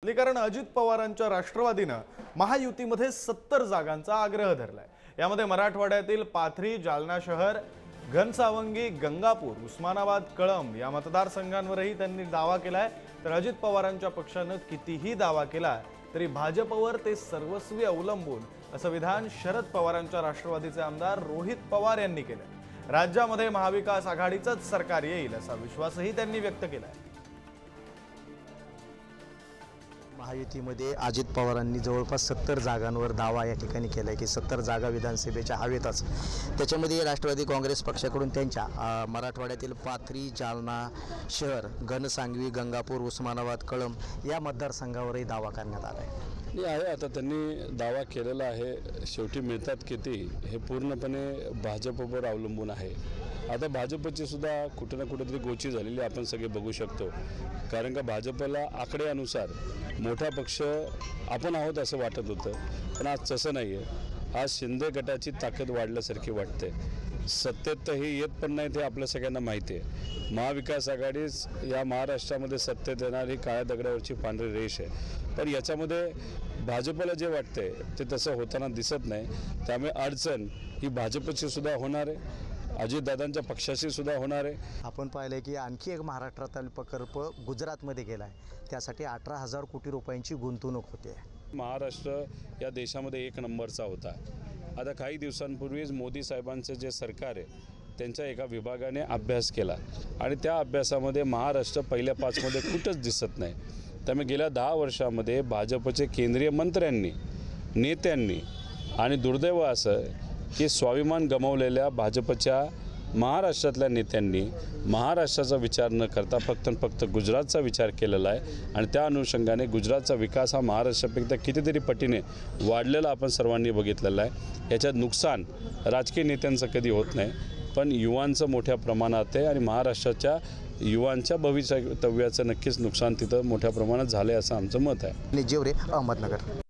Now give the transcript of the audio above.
कारण अजित पवारांच्या राष्ट्रवादीनं महायुतीमध्ये 70 जागांचा आग्रह धरलाय। यामध्ये मराठवाड्यातील पाथरी, जालना शहर, घनसावंगी, गंगापूर, उस्मानाबाद, कळंब या मतदारसंघांवरही त्यांनी दावा केलाय। तर अजित पवारांच्या पक्षानं कितीही दावा केला तरी भाजपवर ते सर्वस्वी अवलंबून असं विधान शरद पवारांच्या राष्ट्रवादीचे आमदार रोहित पवार यांनी केलं। राज्यामध्ये महाविकास आघाडीचंच सरकार येईल असा विश्वासही त्यांनी व्यक्त केलाय। महायुतीमध्ये अजित पवारांनी जवळपास 70 जागांवर दावा या ठिकाणी केला आहे की 70 जागा विधानसभेच्या हवेतच। त्याच्यामध्ये राष्ट्रवादी काँग्रेस पक्षाकडून त्यांच्या मराठवाड्यातील पाथरी, जालना शहर, घनसावंगी, गंगापूर, उस्मानाबाद, कळंब या मतदारसंघावरही दावा करण्यात आला आहे। आता त्यांनी दावा केलेला आहे। शेवटी मिळतात किती हे पूर्णपणे भाजपवर अवलंबून आहे। आता भाजपची सुद्धा कुठे ना कुठेतरी गोची झालेली आपण सगळे बघू शकतो। कारण का भाजपला आकड्यानुसार मोठा पक्ष आपण आहोत असं वाटत होतं, पण आज तसं नाही आहे। आज शिंदे गटाची ताकद वाढल्यासारखी वाटते। सत्तेत हे येत पण नाही ते आपल्या सगळ्यांना माहिती आहे। महाविकास आघाडीच या महाराष्ट्रामध्ये सत्तेत येणारी काळ्या दगडावरची पांढरी रेष आहे, पण याच्यामध्ये भाजपला जे वाटते ते तसं होताना दिसत नाही। त्यामुळे अडचण ही भाजपची सुद्धा होणार आहे, अजितदादांच्या पक्षाशी सुद्धा होणार आहे। आपण पाहिलं की आणखी एक महाराष्ट्रातील प्रकल्प गुजरातमध्ये गेला आहे, त्यासाठी 18,000 कोटी रुपयांची गुंतवणूक होते। महाराष्ट्र या देशामध्ये एक नंबरचा होता। आता काही दिवसांपूर्वीच मोदी साहेबांचे जे सरकार आहे त्यांच्या एका विभागाने अभ्यास केला आणि त्या अभ्यासामध्ये महाराष्ट्र पहिल्या 5 मध्ये कुठंच दिसत नाही। त्यामुळे गेल्या 10 वर्षामध्ये भाजपचे केंद्रीय मंत्र्यांनी, नेत्यांनी आणि दुर्दैव असं की स्वाभिमान गमावलेल्या भाजपच्या महाराष्ट्रातल्या नेत्यांनी महाराष्ट्राचा विचार न करता फक्त गुजरातचा विचार केलेला आहे आणि त्या अनुषंगाने गुजरातचा विकास हा महाराष्ट्रापेक्षा कितीतरी पटीने वाढलेला आपण सर्वांनी बघितलेला आहे। याच्यात नुकसान राजकीय नेत्यांचं कधी होत नाही, पण युवांचं मोठ्या प्रमाणात आहे आणि महाराष्ट्राच्या युवांच्या भवितव्याचं नक्कीच नुकसान तिथं मोठ्या प्रमाणात झालं आहे असं आमचं मत आहे। जेवरे, अहमदनगर।